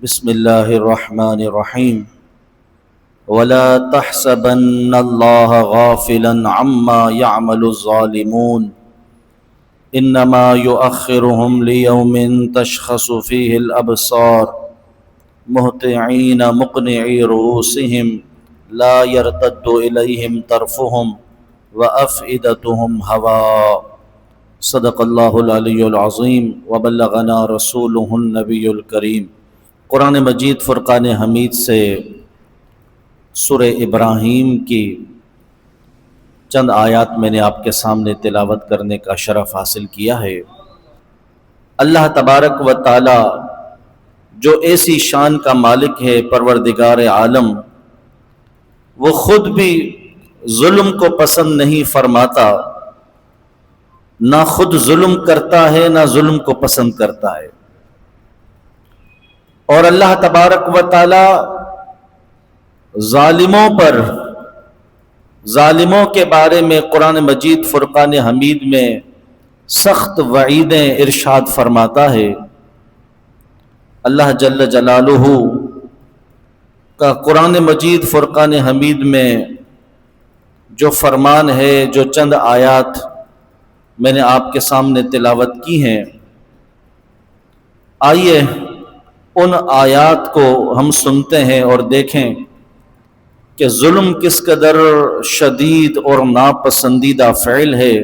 بسم الله الرحمن الرحيم ولا تحسبن الله غافلا عما يعمل الظالمون انما يؤخرهم ليوم تشخص فيه الابصار مهطعين مقنعي رؤوسهم لا يرتد اليهم طرفهم وافئدتهم هواء صدق الله العلي العظيم وبلغنا رسوله النبي الكريم۔ قرآن مجید فرقان حمید سے سورہ ابراہیم کی چند آیات میں نے آپ کے سامنے تلاوت کرنے کا شرف حاصل کیا ہے۔ اللہ تبارک و تعالی جو ایسی شان کا مالک ہے، پروردگار عالم، وہ خود بھی ظلم کو پسند نہیں فرماتا، نہ خود ظلم کرتا ہے نہ ظلم کو پسند کرتا ہے، اور اللہ تبارک و تعالی ظالموں کے بارے میں قرآن مجید فرقان حمید میں سخت وعیدیں ارشاد فرماتا ہے۔ اللہ جل جلالہ کا قرآن مجید فرقان حمید میں جو فرمان ہے، جو چند آیات میں نے آپ کے سامنے تلاوت کی ہیں، آئیے ان آیات کو ہم سنتے ہیں اور دیکھیں کہ ظلم کس قدر شدید اور ناپسندیدہ فعل ہے،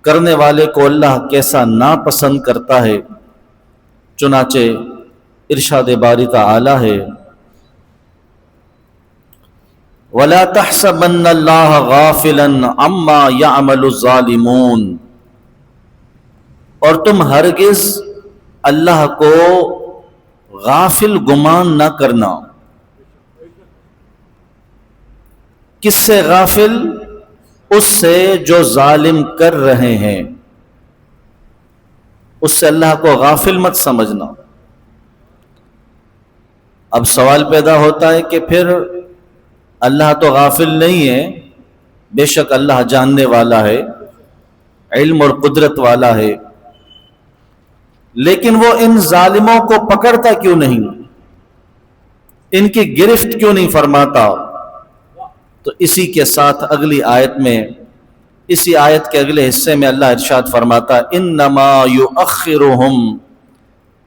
کرنے والے کو اللہ کیسا ناپسند کرتا ہے۔ چنانچہ ارشاد باری تعالی ہے، وَلَا تَحْسَبَنَّ اللَّهَ غَافِلًا عَمَّا يَعْمَلُ الظَّالِمُونَ، اور تم ہرگز اللہ کو غافل گمان نہ کرنا۔ کس سے غافل؟ اس سے جو ظالم کر رہے ہیں، اس سے اللہ کو غافل مت سمجھنا۔ اب سوال پیدا ہوتا ہے کہ پھر اللہ تو غافل نہیں ہے، بے شک اللہ جاننے والا ہے، علم اور قدرت والا ہے، لیکن وہ ان ظالموں کو پکڑتا کیوں نہیں، ان کی گرفت کیوں نہیں فرماتا؟ تو اسی کے ساتھ اگلی آیت میں، اسی آیت کے اگلے حصے میں اللہ ارشاد فرماتا ہے، انما یؤخرہم،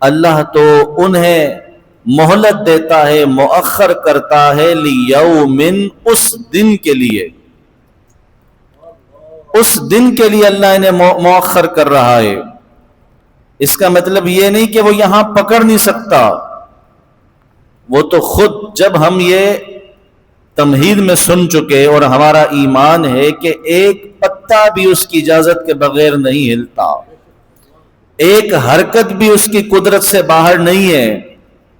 اللہ تو انہیں مہلت دیتا ہے، مؤخر کرتا ہے، لیوم، اس دن کے لیے، اس دن کے لیے اللہ انہیں مؤخر کر رہا ہے۔ اس کا مطلب یہ نہیں کہ وہ یہاں پکڑ نہیں سکتا، وہ تو خود، جب ہم یہ تمہید میں سن چکے اور ہمارا ایمان ہے کہ ایک پتا بھی اس کی اجازت کے بغیر نہیں ہلتا، ایک حرکت بھی اس کی قدرت سے باہر نہیں ہے،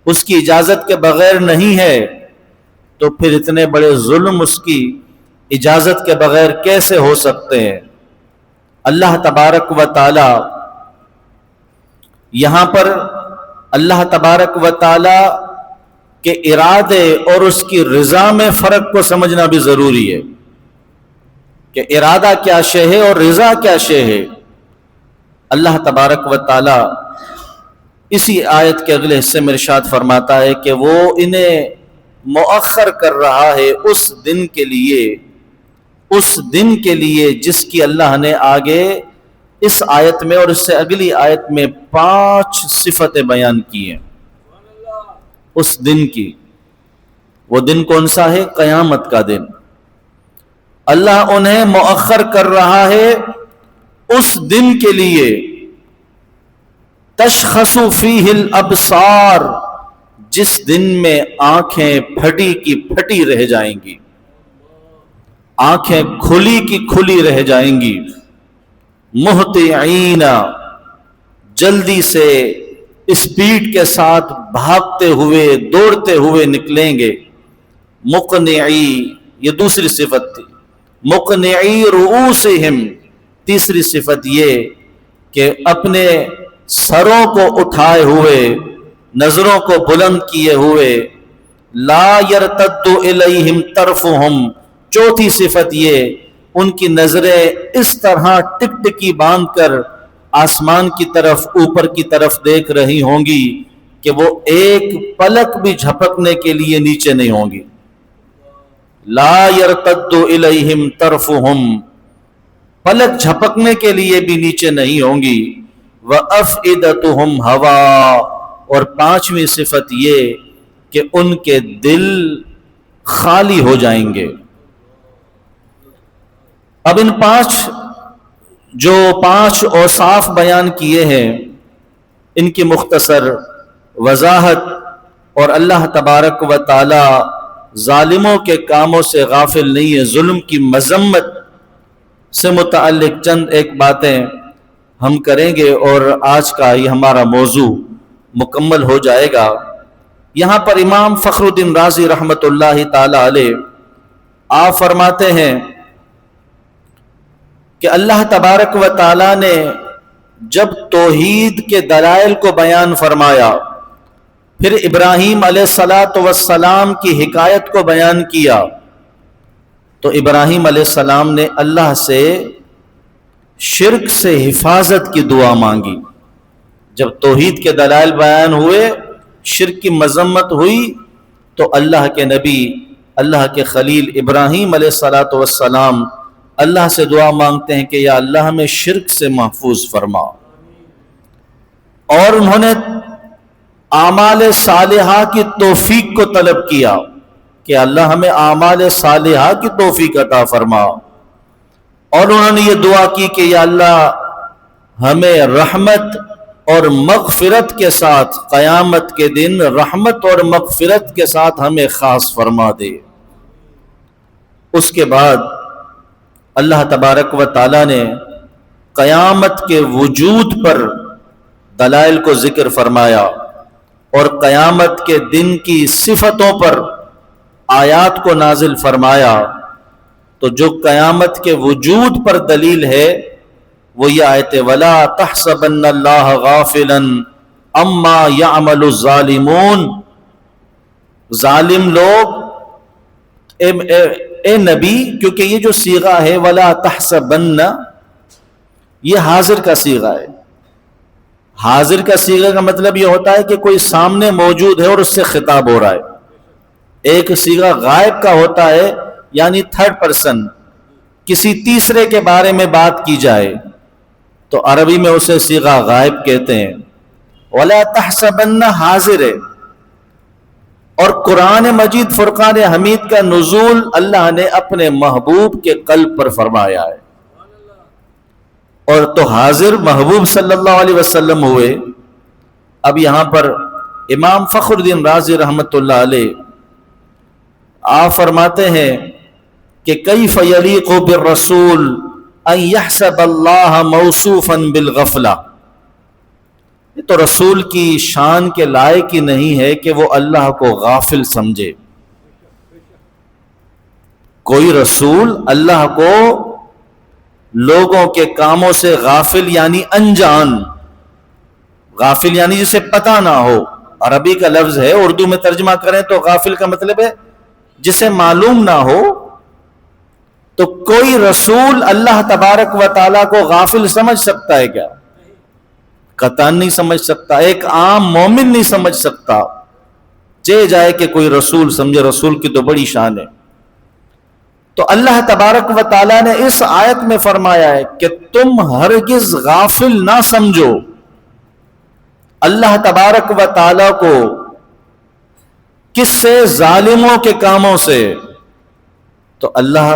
اس کی اجازت کے بغیر نہیں ہے، تو پھر اتنے بڑے ظلم اس کی اجازت کے بغیر کیسے ہو سکتے ہیں؟ اللہ تبارک و تعالی یہاں پر اللہ تبارک و تعالی کے ارادے اور اس کی رضا میں فرق کو سمجھنا بھی ضروری ہے کہ ارادہ کیا شے ہے اور رضا کیا شے ہے۔ اللہ تبارک و تعالی اسی آیت کے اگلے حصے میں ارشاد فرماتا ہے کہ وہ انہیں مؤخر کر رہا ہے اس دن کے لیے جس کی اللہ نے آگے اس آیت میں اور اس سے اگلی آیت میں 5 صفتیں بیان کی ہیں۔ اس دن کی، وہ دن کون سا ہے؟ قیامت کا دن۔ اللہ انہیں مؤخر کر رہا ہے اس دن کے لیے، تشخص فیہ الابصار، جس دن میں آنکھیں پھٹی کی پھٹی رہ جائیں گی، آنکھیں کھلی کی کھلی رہ جائیں گی، مہطعین، جلدی سے اسپیڈ کے ساتھ بھاگتے ہوئے دوڑتے ہوئے نکلیں گے، مقنعی، یہ دوسری صفت تھی، مقنعی رؤوسہم، تیسری صفت یہ کہ اپنے سروں کو اٹھائے ہوئے، نظروں کو بلند کیے ہوئے، لا یرتد الیہم طرفہم، چوتھی صفت یہ ان کی نظریں اس طرح ٹک ٹکی باندھ کر آسمان کی طرف، اوپر کی طرف دیکھ رہی ہوں گی کہ وہ ایک پلک بھی جھپکنے کے لیے نیچے نہیں ہوں گی. لا يرتد الیہم طرفہم، پلک جھپکنے کے لیے بھی نیچے نہیں ہوں گی. وافئدتہم ہوا، اور پانچویں صفت یہ کہ ان کے دل خالی ہو جائیں گے. اب ان پانچ اوصاف بیان کیے ہیں، ان کی مختصر وضاحت، اور اللہ تبارک و تعالی ظالموں کے کاموں سے غافل نہیں ہے. ظلم کی مذمت سے متعلق چند ایک باتیں ہم کریں گے اور آج کا یہ ہمارا موضوع مکمل ہو جائے گا. یہاں پر امام فخر الدین رازی رحمۃ اللہ تعالی علیہ آپ فرماتے ہیں کہ اللہ تبارک و تعالی نے جب توحید کے دلائل کو بیان فرمایا، پھر ابراہیم علیہ السلام کی حکایت کو بیان کیا، تو ابراہیم علیہ السلام نے اللہ سے شرک سے حفاظت کی دعا مانگی. جب توحید کے دلائل بیان ہوئے، شرک کی مذمت ہوئی، تو اللہ کے نبی، اللہ کے خلیل ابراہیم علیہ السلام اللہ سے دعا مانگتے ہیں کہ یا اللہ ہمیں شرک سے محفوظ فرما. اور انہوں نے اعمال صالحہ کی توفیق کو طلب کیا کہ اللہ ہمیں اعمال صالحہ کی توفیق عطا فرما. اور انہوں نے یہ دعا کی کہ یا اللہ ہمیں رحمت اور مغفرت کے ساتھ، قیامت کے دن رحمت اور مغفرت کے ساتھ ہمیں خاص فرما دے. اس کے بعد اللہ تبارک و تعالی نے قیامت کے وجود پر دلائل کو ذکر فرمایا اور قیامت کے دن کی صفتوں پر آیات کو نازل فرمایا. تو جو قیامت کے وجود پر دلیل ہے وہ یہ آیت وَلَا تَحْسَبَنَّ اللَّهَ غَافِلًا عَمَّا يَعْمَلُ الظَّالِمُونَ، ظالم لوگ اے نبی، کیونکہ یہ جو صیغہ ہے وَلَا تَحْسَبَنَّ، یہ حاضر کا صیغہ ہے. حاضر کا صیغہ کا مطلب یہ ہوتا ہے کہ کوئی سامنے موجود ہے اور اس سے خطاب ہو رہا ہے. ایک صیغہ غائب کا ہوتا ہے، یعنی تھرڈ پرسن، کسی تیسرے کے بارے میں بات کی جائے تو عربی میں اسے صیغہ غائب کہتے ہیں. وَلَا تَحْسَبَنَّ حاضر ہے. اور قرآن مجید فرقان حمید کا نزول اللہ نے اپنے محبوب کے قلب پر فرمایا ہے، اور تو حاضر محبوب صلی اللہ علیہ وسلم ہوئے. اب یہاں پر امام فخر الدین رازی رحمۃ اللہ علیہ آپ فرماتے ہیں کہ کیف یلیق بالرسول ان یحسب اللہ موصوفا بالغفلہ، یہ تو رسول کی شان کے لائق ہی نہیں ہے کہ وہ اللہ کو غافل سمجھے. کوئی رسول اللہ کو لوگوں کے کاموں سے غافل یعنی انجان، غافل یعنی جسے پتہ نہ ہو، عربی کا لفظ ہے، اردو میں ترجمہ کریں تو غافل کا مطلب ہے جسے معلوم نہ ہو. تو کوئی رسول اللہ تبارک و تعالیٰ کو غافل سمجھ سکتا ہے کیا؟ قطعاً نہیں سمجھ سکتا. ایک عام مومن نہیں سمجھ سکتا. جائے کہ کوئی رسول سمجھے، رسول کی تو بڑی شان ہے. تو اللہ تبارک و تعالیٰ نے اس آیت میں فرمایا ہے کہ تم ہرگز غافل نہ سمجھو اللہ تبارک و تعالیٰ کو. کس سے؟ ظالموں کے کاموں سے. تو اللہ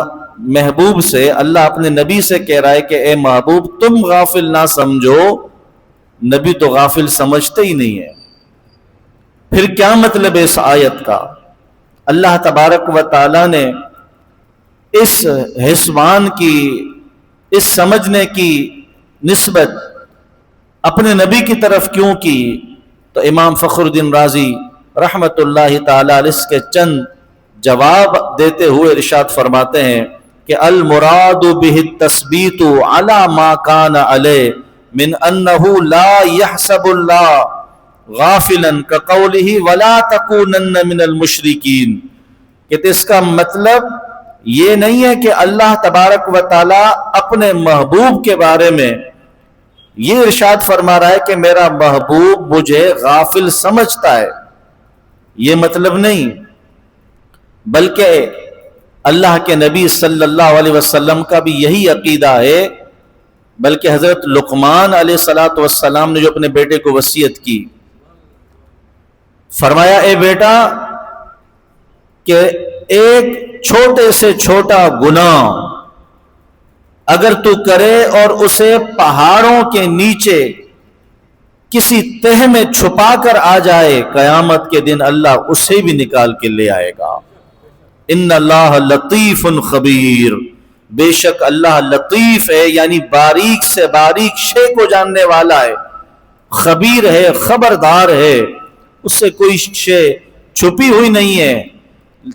محبوب سے، اللہ اپنے نبی سے کہہ رہا ہے کہ اے محبوب تم غافل نہ سمجھو. نبی تو غافل سمجھتے ہی نہیں ہے. پھر کیا مطلب ہے اس آیت کا؟ اللہ تبارک و تعالیٰ نے اس حسبان کی، اس سمجھنے کی نسبت اپنے نبی کی طرف کیوں کی؟ تو امام فخر الدین رازی رحمت اللہ تعالی علیہ اس کے چند جواب دیتے ہوئے ارشاد فرماتے ہیں کہ المراد به التثبیت علی ما کان علیہ من انہ لا یحسب اللہ غافلا کقولہ ولا تکونن من المشرکین، کہ اس کا مطلب یہ نہیں ہے کہ اللہ تبارک و تعالی اپنے محبوب کے بارے میں یہ ارشاد فرما رہا ہے کہ میرا محبوب مجھے غافل سمجھتا ہے، یہ مطلب نہیں، بلکہ اللہ کے نبی صلی اللہ علیہ وسلم کا بھی یہی عقیدہ ہے، بلکہ حضرت لقمان علیہ الصلوۃ والسلام نے جو اپنے بیٹے کو وصیت کی، فرمایا اے بیٹا کہ ایک چھوٹے سے چھوٹا گناہ اگر تو کرے اور اسے پہاڑوں کے نیچے کسی تہ میں چھپا کر آ جائے، قیامت کے دن اللہ اسے بھی نکال کے لے آئے گا۔ ان اللہ لطیف خبیر، بے شک اللہ لطیف ہے، یعنی باریک سے باریک شے کو جاننے والا ہے، خبیر ہے، خبردار ہے، اس سے کوئی شے چھپی ہوئی نہیں ہے۔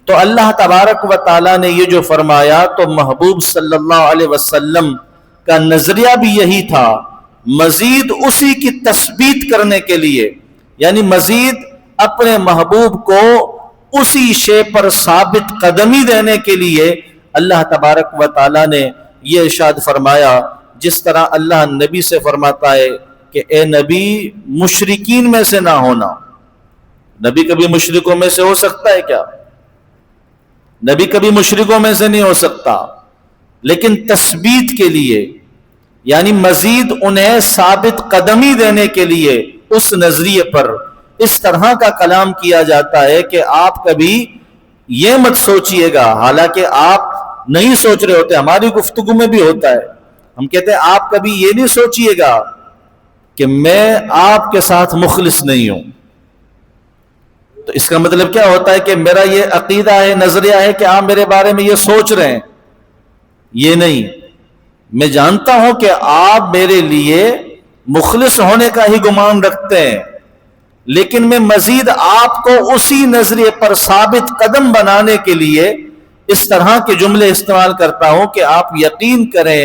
تو اللہ تبارک و تعالیٰ نے یہ جو فرمایا تو محبوب صلی اللہ علیہ وسلم کا نظریہ بھی یہی تھا، مزید اسی کی تثبیت کرنے کے لیے، یعنی مزید اپنے محبوب کو اسی شے پر ثابت قدمی دینے کے لیے اللہ تبارک و تعالیٰ نے یہ ارشاد فرمایا، جس طرح اللہ نبی سے فرماتا ہے کہ اے نبی مشرکین میں سے نہ ہونا۔ نبی کبھی مشرکوں میں سے ہو سکتا ہے کیا؟ نبی کبھی مشرکوں میں سے نہیں ہو سکتا، لیکن تثبیت کے لیے، یعنی مزید انہیں ثابت قدمی دینے کے لیے اس نظریے پر اس طرح کا کلام کیا جاتا ہے کہ آپ کبھی یہ مت سوچئے گا، حالانکہ آپ نہیں سوچ رہے ہوتے، ہماری گفتگو میں بھی ہوتا ہے، ہم کہتے ہیں آپ کبھی یہ نہیں سوچئے گا کہ میں آپ کے ساتھ مخلص نہیں ہوں۔ تو اس کا مطلب کیا ہوتا ہے کہ میرا یہ عقیدہ ہے، نظریہ ہے کہ آپ میرے بارے میں یہ سوچ رہے ہیں، یہ نہیں، میں جانتا ہوں کہ آپ میرے لیے مخلص ہونے کا ہی گمان رکھتے ہیں، لیکن میں مزید آپ کو اسی نظریے پر ثابت قدم بنانے کے لیے اس طرح کے جملے استعمال کرتا ہوں کہ آپ یقین کریں،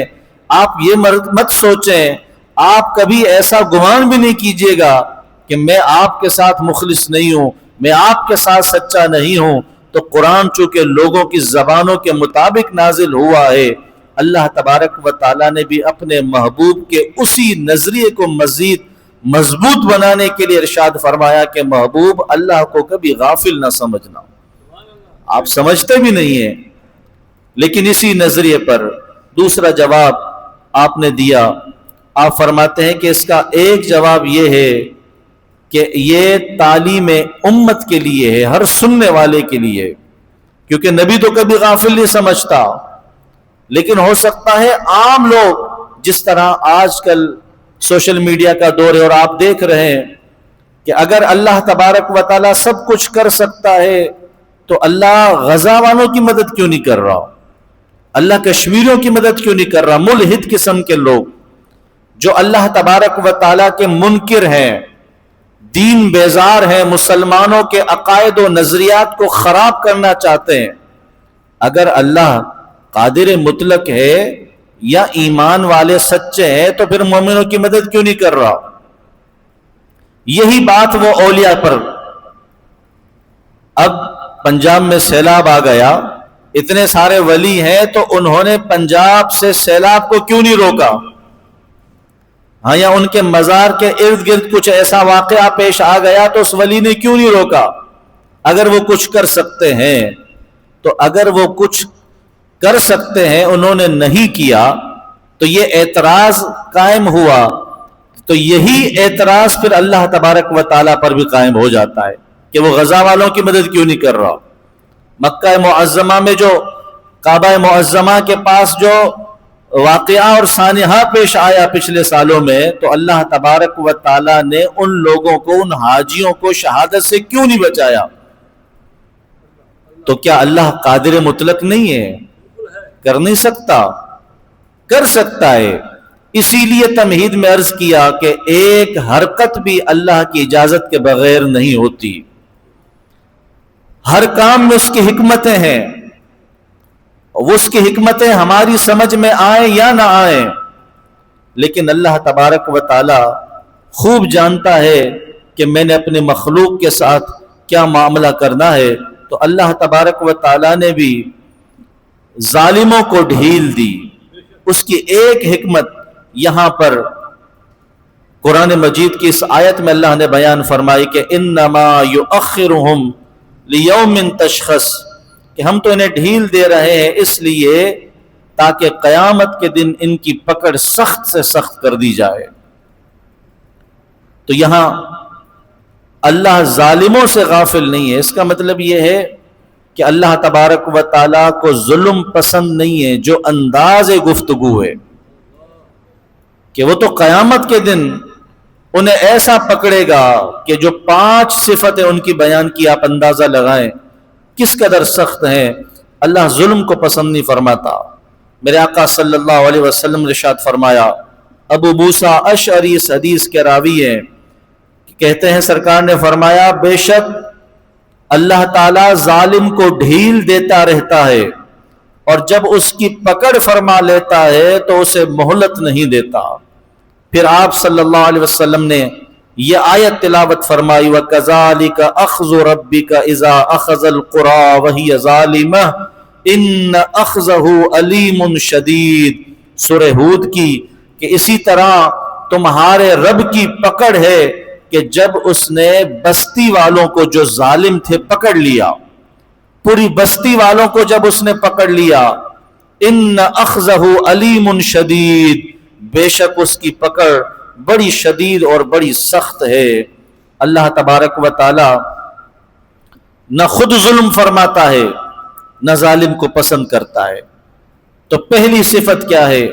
آپ یہ مت سوچیں، آپ کبھی ایسا گمان بھی نہیں کیجیے گا کہ میں آپ کے ساتھ مخلص نہیں ہوں، میں آپ کے ساتھ سچا نہیں ہوں۔ تو قرآن چونکہ لوگوں کی زبانوں کے مطابق نازل ہوا ہے، اللہ تبارک و تعالیٰ نے بھی اپنے محبوب کے اسی نظریے کو مزید مضبوط بنانے کے لیے ارشاد فرمایا کہ محبوب اللہ کو کبھی غافل نہ سمجھنا، آپ سمجھتے بھی نہیں ہیں، لیکن اسی نظریے پر دوسرا جواب آپ نے دیا۔ آپ فرماتے ہیں کہ اس کا ایک جواب یہ ہے کہ یہ تعلیم امت کے لیے ہے، ہر سننے والے کے لیے، کیونکہ نبی تو کبھی غافل نہیں سمجھتا، لیکن ہو سکتا ہے عام لوگ، جس طرح آج کل سوشل میڈیا کا دور ہے اور آپ دیکھ رہے ہیں کہ اگر اللہ تبارک و تعالیٰ سب کچھ کر سکتا ہے تو اللہ غزہ والوں کی مدد کیوں نہیں کر رہا، اللہ کشمیریوں کی مدد کیوں نہیں کر رہا؟ ملحد قسم کے لوگ جو اللہ تبارک و تعالیٰ کے منکر ہیں، دین بیزار ہیں، مسلمانوں کے عقائد و نظریات کو خراب کرنا چاہتے ہیں، اگر اللہ قادر مطلق ہے یا ایمان والے سچے ہیں تو پھر مومنوں کی مدد کیوں نہیں کر رہا؟ یہی بات وہ اولیاء پر، اب پنجاب میں سیلاب آ گیا، اتنے سارے ولی ہیں تو انہوں نے پنجاب سے سیلاب کو کیوں نہیں روکا؟ ہاں، یا ان کے مزار کے ارد گرد کچھ ایسا واقعہ پیش آ گیا تو اس ولی نے کیوں نہیں روکا؟ اگر وہ کچھ کر سکتے ہیں تو اگر وہ کچھ کر سکتے ہیں انہوں نے نہیں کیا تو یہ اعتراض قائم ہوا، تو یہی اعتراض پھر اللہ تبارک و تعالیٰ پر بھی قائم ہو جاتا ہے کہ وہ غزہ والوں کی مدد کیوں نہیں کر رہا۔ مکہ معظمہ میں جو کعبہ معظمہ کے پاس جو واقعہ اور سانحہ پیش آیا پچھلے سالوں میں، تو اللہ تبارک و تعالیٰ نے ان لوگوں کو، ان حاجیوں کو شہادت سے کیوں نہیں بچایا؟ تو کیا اللہ قادر مطلق نہیں ہے؟ کر نہیں سکتا؟ کر سکتا ہے۔ اسی لیے تمہید میں عرض کیا کہ ایک حرکت بھی اللہ کی اجازت کے بغیر نہیں ہوتی، ہر کام میں اس کی حکمتیں ہیں، وہ اس کی حکمتیں ہماری سمجھ میں آئیں یا نہ آئیں، لیکن اللہ تبارک و تعالی خوب جانتا ہے کہ میں نے اپنے مخلوق کے ساتھ کیا معاملہ کرنا ہے۔ تو اللہ تبارک و تعالی نے بھی ظالموں کو ڈھیل دی، اس کی ایک حکمت یہاں پر قرآن مجید کی اس آیت میں اللہ نے بیان فرمائی کہ انما یؤخرہم لیوم تشخص، کہ ہم تو انہیں ڈھیل دے رہے ہیں اس لیے تاکہ قیامت کے دن ان کی پکڑ سخت سے سخت کر دی جائے۔ تو یہاں اللہ ظالموں سے غافل نہیں ہے، اس کا مطلب یہ ہے کہ اللہ تبارک و تعالیٰ کو ظلم پسند نہیں ہے۔ جو انداز گفتگو ہے کہ وہ تو قیامت کے دن انہیں ایسا پکڑے گا کہ جو 5 صفتیں ان کی بیان کی، آپ اندازہ لگائیں کس قدر سخت ہیں۔ اللہ ظلم کو پسند نہیں فرماتا۔ میرے آقا صلی اللہ علیہ وسلم نے ارشاد فرمایا، ابو موسیٰ اشعری اس حدیث کے راوی ہیں، کہتے ہیں سرکار نے فرمایا بے شک اللہ تعالیٰ ظالم کو ڈھیل دیتا رہتا ہے، اور جب اس کی پکڑ فرما لیتا ہے تو اسے مہلت نہیں دیتا۔ پھر آپ صلی اللہ علیہ وسلم نے یہ آیت تلاوت فرمائی، وَكَذَلِكَ أَخْذُ رَبِّكَ إِذَا أَخَذَ الْقُرَىٰ وَهِيَ ظَالِمَةٌ إِنَّ أَخْذَهُ أَلِيمٌ شَدِيدٌ، سورہ ہود کی، کہ اسی طرح تمہارے رب کی پکڑ ہے کہ جب اس نے بستی والوں کو جو ظالم تھے پکڑ لیا، پوری بستی والوں کو جب اس نے پکڑ لیا، ان اخذہ علیم شدید، بے شک اس کی پکڑ بڑی شدید اور بڑی سخت ہے۔ اللہ تبارک و تعالی نہ خود ظلم فرماتا ہے نہ ظالم کو پسند کرتا ہے۔ تو پہلی صفت کیا ہے؟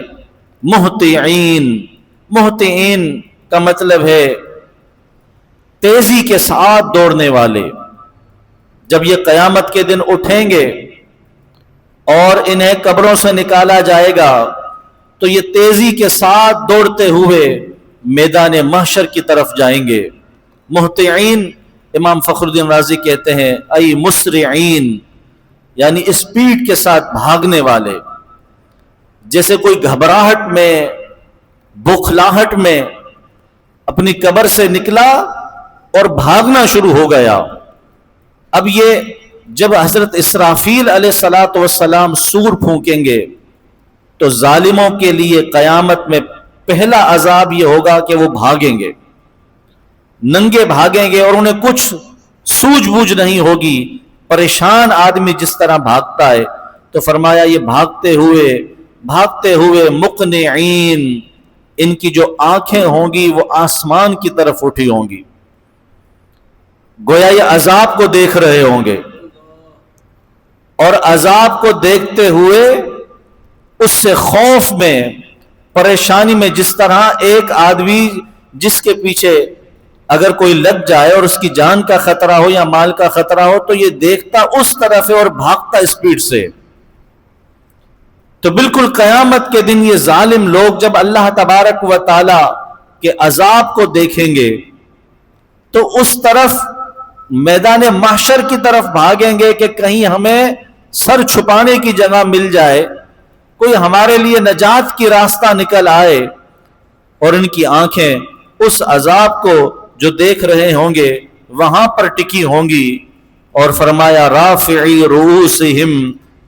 مہطعین۔ مہطعین کا مطلب ہے تیزی کے ساتھ دوڑنے والے۔ جب یہ قیامت کے دن اٹھیں گے اور انہیں قبروں سے نکالا جائے گا تو یہ تیزی کے ساتھ دوڑتے ہوئے میدان محشر کی طرف جائیں گے۔ مہطعین امام فخر الدین رازی کہتے ہیں ای مسرعین، یعنی اسپیڈ کے ساتھ بھاگنے والے۔ جیسے کوئی گھبراہٹ میں، بخلاہٹ میں اپنی قبر سے نکلا اور بھاگنا شروع ہو گیا۔ اب یہ جب حضرت اسرافیل علیہ الصلوۃ والسلام سور پھونکیں گے تو ظالموں کے لیے قیامت میں پہلا عذاب یہ ہوگا کہ وہ بھاگیں گے، ننگے بھاگیں گے، اور انہیں کچھ سوجھ بوجھ نہیں ہوگی۔ پریشان آدمی جس طرح بھاگتا ہے، تو فرمایا یہ بھاگتے ہوئے مقنعین، ان کی جو آنکھیں ہوں گی وہ آسمان کی طرف اٹھی ہوں گی، گویا یہ عذاب کو دیکھ رہے ہوں گے، اور عذاب کو دیکھتے ہوئے اس سے خوف میں، پریشانی میں، جس طرح ایک آدمی جس کے پیچھے اگر کوئی لگ جائے اور اس کی جان کا خطرہ ہو یا مال کا خطرہ ہو تو یہ دیکھتا اس طرف ہے اور بھاگتا اسپیڈ سے۔ تو بالکل قیامت کے دن یہ ظالم لوگ جب اللہ تبارک و تعالی کے عذاب کو دیکھیں گے تو اس طرف میدان محشر کی طرف بھاگیں گے کہ کہیں ہمیں سر چھپانے کی جگہ مل جائے، کوئی ہمارے لیے نجات کی راستہ نکل آئے، اور ان کی آنکھیں اس عذاب کو جو دیکھ رہے ہوں گے وہاں پر ٹکی ہوں گی۔ اور فرمایا رافعی رؤوسہم،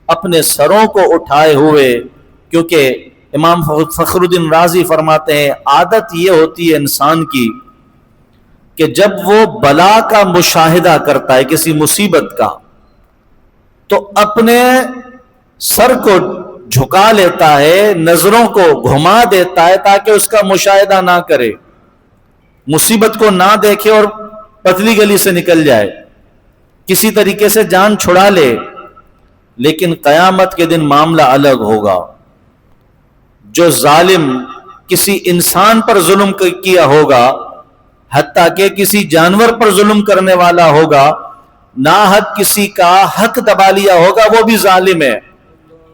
اپنے سروں کو اٹھائے ہوئے، کیونکہ امام فخر الدین رازی فرماتے ہیں عادت یہ ہوتی ہے انسان کی کہ جب وہ بلا کا مشاہدہ کرتا ہے، کسی مصیبت کا، تو اپنے سر کو جھکا لیتا ہے، نظروں کو گھما دیتا ہے تاکہ اس کا مشاہدہ نہ کرے، مصیبت کو نہ دیکھے اور پتلی گلی سے نکل جائے، کسی طریقے سے جان چھڑا لے۔ لیکن قیامت کے دن معاملہ الگ ہوگا۔ جو ظالم کسی انسان پر ظلم کیا ہوگا، حتیٰ کہ کسی جانور پر ظلم کرنے والا ہوگا، ناحق کسی کا حق دبا لیا ہوگا، وہ بھی ظالم ہے۔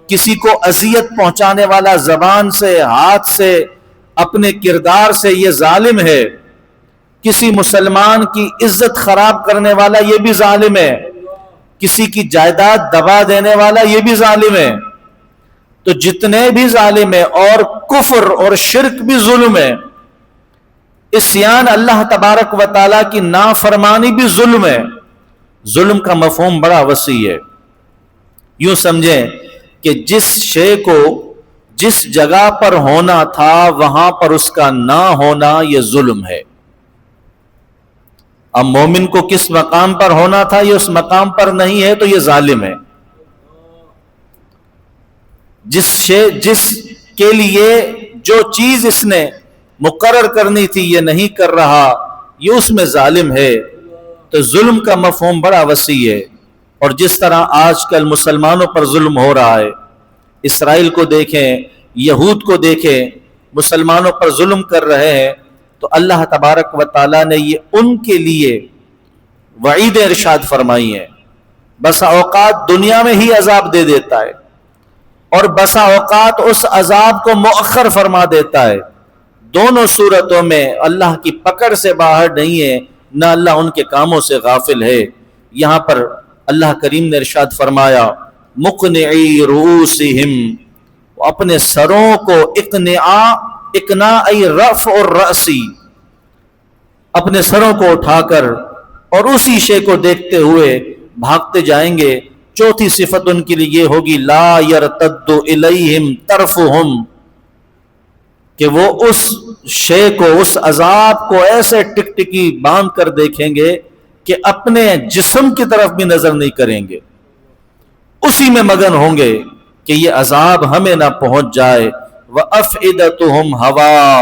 کسی کو اذیت پہنچانے والا زبان سے، ہاتھ سے، اپنے کردار سے، یہ ظالم ہے۔ کسی مسلمان کی عزت خراب کرنے والا، یہ بھی ظالم ہے۔ کسی کی جائیداد دبا دینے والا، یہ بھی ظالم ہے۔ تو جتنے بھی ظالم ہیں، اور کفر اور شرک بھی ظلم ہے، عصیان اللہ تبارک و تعالیٰ کی نافرمانی بھی ظلم ہے۔ ظلم کا مفہوم بڑا وسیع ہے۔ یوں سمجھیں کہ جس شے کو، جس جگہ پر ہونا تھا وہاں پر اس کا نہ ہونا یہ ظلم ہے۔ اب مومن کو کس مقام پر ہونا تھا یہ اس مقام پر نہیں ہے تو یہ ظالم ہے۔ جس کے لیے جو چیز اس نے مقرر کرنی تھی یہ نہیں کر رہا، یہ اس میں ظالم ہے۔ تو ظلم کا مفہوم بڑا وسیع ہے، اور جس طرح آج کل مسلمانوں پر ظلم ہو رہا ہے، اسرائیل کو دیکھیں، یہود کو دیکھیں، مسلمانوں پر ظلم کر رہے ہیں، تو اللہ تبارک و تعالیٰ نے یہ ان کے لیے وعید ارشاد فرمائی ہے۔ بسا اوقات دنیا میں ہی عذاب دے دیتا ہے، اور بسا اوقات اس عذاب کو مؤخر فرما دیتا ہے۔ دونوں صورتوں میں اللہ کی پکڑ سے باہر نہیں ہے، نہ اللہ ان کے کاموں سے غافل ہے۔ یہاں پر اللہ کریم نے ارشاد فرمایا مقنعی رؤوسہم، اپنے سروں کو اقناع ای رفع الرأسی، اپنے سروں کو اٹھا کر اور اسی شے کو دیکھتے ہوئے بھاگتے جائیں گے۔ چوتھی صفت ان کے لیے یہ ہوگی لا یرتد الیہم طرفہم، کہ وہ اس شے کو، اس عذاب کو ایسے ٹکٹکی باندھ کر دیکھیں گے کہ اپنے جسم کی طرف بھی نظر نہیں کریں گے، اسی میں مگن ہوں گے کہ یہ عذاب ہمیں نہ پہنچ جائے۔ وَأَفْئِدَتُهُمْ هَوَا،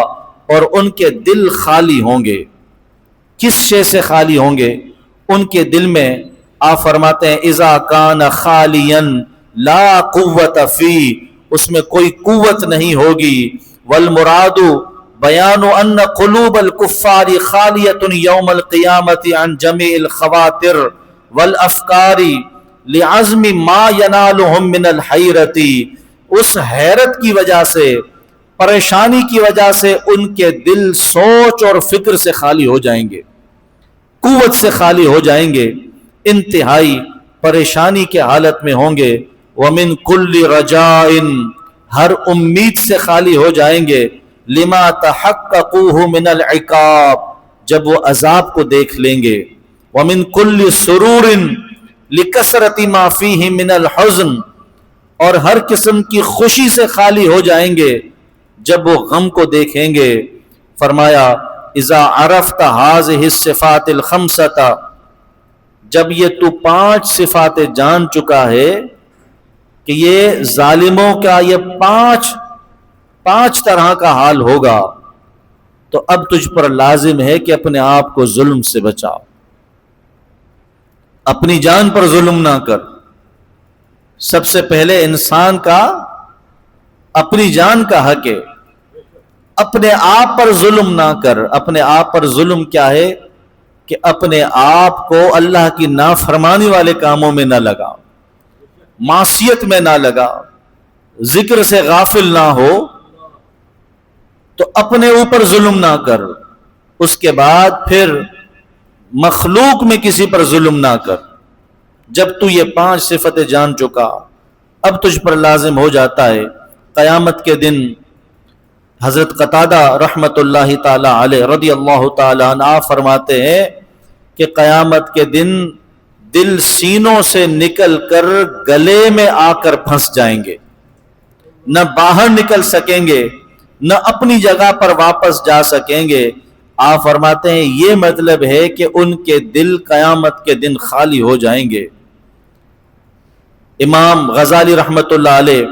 اور ان کے دل خالی ہوں گے۔ کس شے سے خالی ہوں گے؟ ان کے دل میں آپ فرماتے ہیں اذا کان خالیا لا قوت فی، اس میں کوئی قوت نہیں ہوگی۔ والمراد بیان ان قلوب الکفار خالیۃ یوم القیامت عن جمیع الخواطر والافکار لعزم ما ینالہم من الحیرۃ، اس حیرت کی وجہ سے، پریشانی کی وجہ سے ان کے دل سوچ اور فکر سے خالی ہو جائیں گے، قوت سے خالی ہو جائیں گے، انتہائی پریشانی کے حالت میں ہوں گے۔ وَمِن كُلِّ رَجَاءٍ، ہر امید سے خالی ہو جائیں گے۔ لِمَا تَحَقَّقُوهُ مِنَ الْعِقَابِ، جب وہ عذاب کو دیکھ لیں گے۔ وَمِن كُلِّ سُرُورٍ لِكَثْرَةِ مَا فِيهِ مِنَ الْحُزْنِ، اور ہر قسم کی خوشی سے خالی ہو جائیں گے جب وہ غم کو دیکھیں گے۔ فرمایا اذا عرفت هذه الصفات الخمسة، جب یہ تو 5 صفات جان چکا ہے کہ یہ ظالموں کا یہ 5 طرح کا حال ہوگا، تو اب تجھ پر لازم ہے کہ اپنے آپ کو ظلم سے بچاؤ، اپنی جان پر ظلم نہ کر۔ سب سے پہلے انسان کا اپنی جان کا حق ہے، اپنے آپ پر ظلم نہ کر۔ اپنے آپ پر ظلم کیا ہے؟ کہ اپنے آپ کو اللہ کی نافرمانی والے کاموں میں نہ لگا، معصیت میں نہ لگا، ذکر سے غافل نہ ہو، تو اپنے اوپر ظلم نہ کر۔ اس کے بعد پھر مخلوق میں کسی پر ظلم نہ کر۔ جب تو یہ 5 صفتیں جان چکا، اب تجھ پر لازم ہو جاتا ہے قیامت کے دن۔ حضرت قتادہ رحمت اللہ تعالی علیہ رضی اللہ تعالی عنہ فرماتے ہیں کہ قیامت کے دن دل سینوں سے نکل کر گلے میں آ کر پھنس جائیں گے، نہ باہر نکل سکیں گے، نہ اپنی جگہ پر واپس جا سکیں گے۔ آپ فرماتے ہیں یہ مطلب ہے کہ ان کے دل قیامت کے دن خالی ہو جائیں گے۔ امام غزالی رحمت اللہ علیہ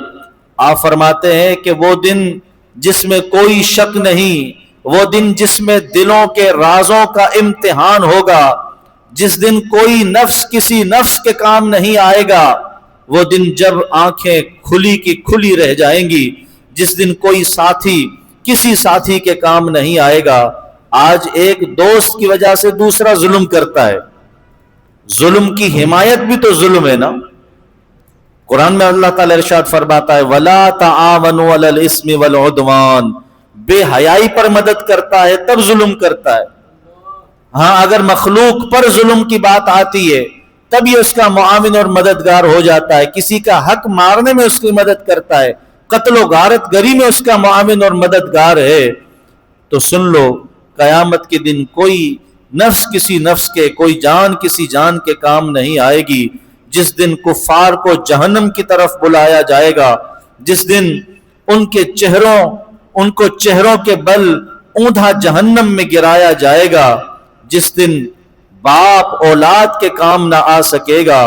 آپ فرماتے ہیں کہ وہ دن جس میں کوئی شک نہیں، وہ دن جس میں دلوں کے رازوں کا امتحان ہوگا، جس دن کوئی نفس کسی نفس کے کام نہیں آئے گا، وہ دن جب آنکھیں کھلی کی کھلی رہ جائیں گی، جس دن کوئی ساتھی کسی ساتھی کے کام نہیں آئے گا۔ آج ایک دوست کی وجہ سے دوسرا ظلم کرتا ہے، ظلم کی حمایت بھی تو ظلم ہے نا۔ قرآن میں اللہ تعالی ارشاد فرماتا ہے وَلَا تَعَاوَنُوا عَلَى الْإِثْمِ وَالْعُدْوَانِ، بے حیائی پر مدد کرتا ہے تب ظلم کرتا ہے۔ ہاں اگر مخلوق پر ظلم کی بات آتی ہے تب یہ اس کا معاون اور مددگار ہو جاتا ہے، کسی کا حق مارنے میں اس کی مدد کرتا ہے، قتل و غارت گری میں اس کا معاون اور مددگار ہے۔ تو سن لو قیامت کے دن کوئی نفس کسی نفس کے، کوئی جان کسی جان کے کام نہیں آئے گی۔ جس دن کفار کو جہنم کی طرف بلایا جائے گا، جس دن ان کو چہروں کے بل اوندا جہنم میں گرایا جائے گا، جس دن باپ اولاد کے کام نہ آ سکے گا۔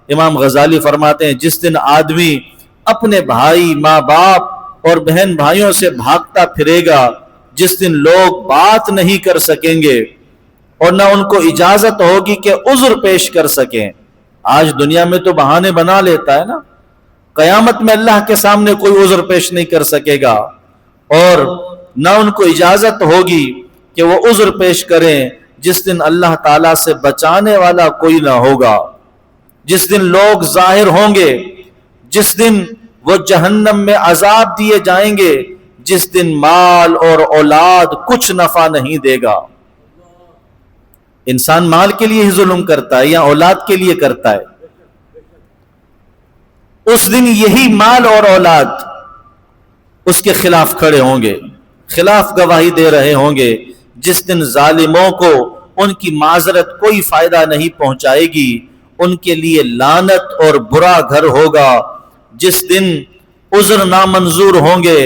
امام غزالی فرماتے ہیں جس دن آدمی اپنے بھائی، ماں باپ اور بہن بھائیوں سے بھاگتا پھرے گا، جس دن لوگ بات نہیں کر سکیں گے اور نہ ان کو اجازت ہوگی کہ عذر پیش کر سکیں۔ آج دنیا میں تو بہانے بنا لیتا ہے نا، قیامت میں اللہ کے سامنے کوئی عذر پیش نہیں کر سکے گا اور نہ ان کو اجازت ہوگی کہ وہ عذر پیش کریں، جس دن اللہ تعالیٰ سے بچانے والا کوئی نہ ہوگا، جس دن لوگ ظاہر ہوں گے، جس دن وہ جہنم میں عذاب دیے جائیں گے، جس دن مال اور اولاد کچھ نفع نہیں دے گا۔ انسان مال کے لیے ہی ظلم کرتا ہے یا اولاد کے لیے کرتا ہے؟ اس دن یہی مال اور اولاد اس کے خلاف کھڑے ہوں گے، خلاف گواہی دے رہے ہوں گے۔ جس دن ظالموں کو ان کی معذرت کوئی فائدہ نہیں پہنچائے گی، ان کے لیے لعنت اور برا گھر ہوگا۔ جس دن عذر نامنظور ہوں گے،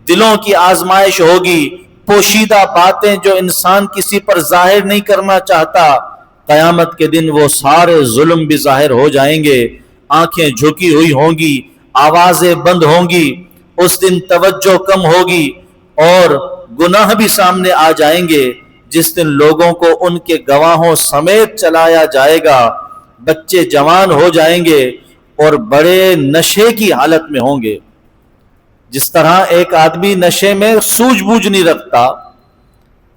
دلوں کی آزمائش ہوگی، پوشیدہ باتیں جو انسان کسی پر ظاہر نہیں کرنا چاہتا، قیامت کے دن وہ سارے ظلم بھی ظاہر ہو جائیں گے، آنکھیں جھکی ہوئی ہوں گی، آوازیں بند ہوں گی، اس دن توجہ کم ہوگی اور گناہ بھی سامنے آ جائیں گے۔ جس دن لوگوں کو ان کے گواہوں سمیت چلایا جائے گا، بچے جوان ہو جائیں گے اور بڑے نشے کی حالت میں ہوں گے۔ جس طرح ایک آدمی نشے میں سوجھ بوجھ نہیں رکھتا،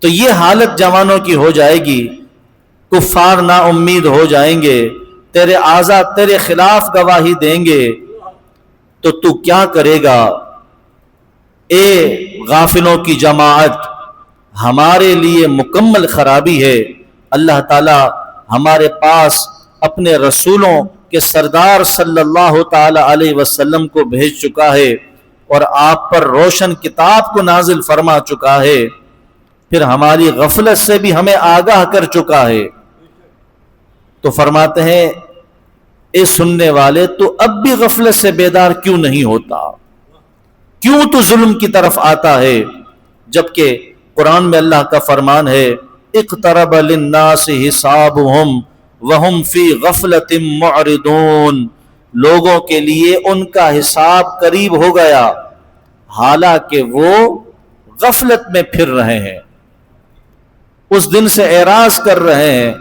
تو یہ حالت جوانوں کی ہو جائے گی۔ کفار نا امید ہو جائیں گے، تیرے اعضا تیرے خلاف گواہی دیں گے، تو کیا کرے گا؟ اے غافلوں کی جماعت، ہمارے لیے مکمل خرابی ہے۔ اللہ تعالی ہمارے پاس اپنے رسولوں کے سردار صلی اللہ تعالی علیہ وسلم کو بھیج چکا ہے اور آپ پر روشن کتاب کو نازل فرما چکا ہے، پھر ہماری غفلت سے بھی ہمیں آگاہ کر چکا ہے۔ تو فرماتے ہیں اے سننے والے، تو اب بھی غفلت سے بیدار کیوں نہیں ہوتا؟ کیوں تو ظلم کی طرف آتا ہے؟ جبکہ قرآن میں اللہ کا فرمان ہے اقترب للناس حسابهم وهم فی غفلۃ معرضون، لوگوں کے لیے ان کا حساب قریب ہو گیا حالانکہ وہ غفلت میں پھر رہے ہیں، اس دن سے اعراض کر رہے ہیں۔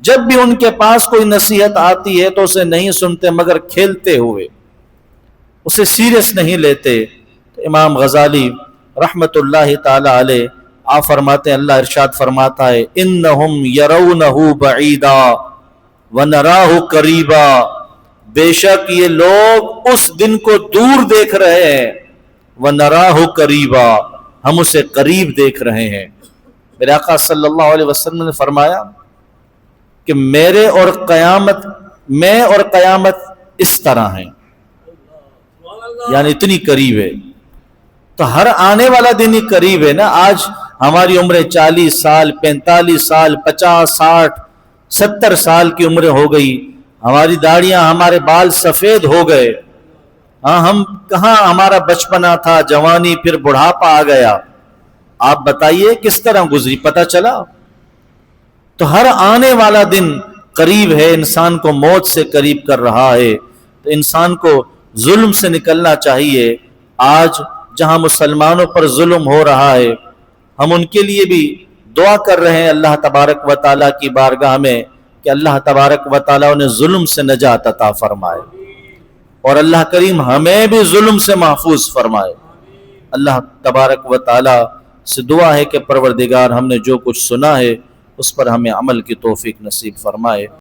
جب بھی ان کے پاس کوئی نصیحت آتی ہے تو اسے نہیں سنتے مگر کھیلتے ہوئے، اسے سیریس نہیں لیتے۔ تو امام غزالی رحمت اللہ تعالی علیہ آپ فرماتے ہیں، اللہ ارشاد فرماتا ہے انہم یرونہ بعیدا ونراہ قریبا، بے شک یہ لوگ اس دن کو دور دیکھ رہے ہیں، ونراہ قریبا، ہم اسے قریب دیکھ رہے ہیں۔ میرے آقا صلی اللہ علیہ وسلم نے فرمایا کہ میں اور قیامت اس طرح ہیں، یعنی اتنی قریب ہے۔ تو ہر آنے والا دن ہی قریب ہے نا۔ آج ہماری عمریں 40 سال 45 سال 50 60 70 سال کی عمریں ہو گئی، ہماری داڑیاں ہمارے بال سفید ہو گئے، ہاں ہم کہاں ہمارا بچپنا تھا، جوانی پھر بڑھاپا آ گیا۔ آپ بتائیے کس طرح گزری، پتہ چلا؟ تو ہر آنے والا دن قریب ہے، انسان کو موت سے قریب کر رہا ہے۔ تو انسان کو ظلم سے نکلنا چاہیے۔ آج جہاں مسلمانوں پر ظلم ہو رہا ہے، ہم ان کے لیے بھی دعا کر رہے ہیں اللہ تبارک و تعالیٰ کی بارگاہ میں کہ اللہ تبارک و تعالیٰ انہیں ظلم سے نجات عطا فرمائے اور اللہ کریم ہمیں بھی ظلم سے محفوظ فرمائے۔ اللہ تبارک و تعالیٰ سے دعا ہے کہ پروردگار ہم نے جو کچھ سنا ہے اس پر ہمیں عمل کی توفیق نصیب فرمائے۔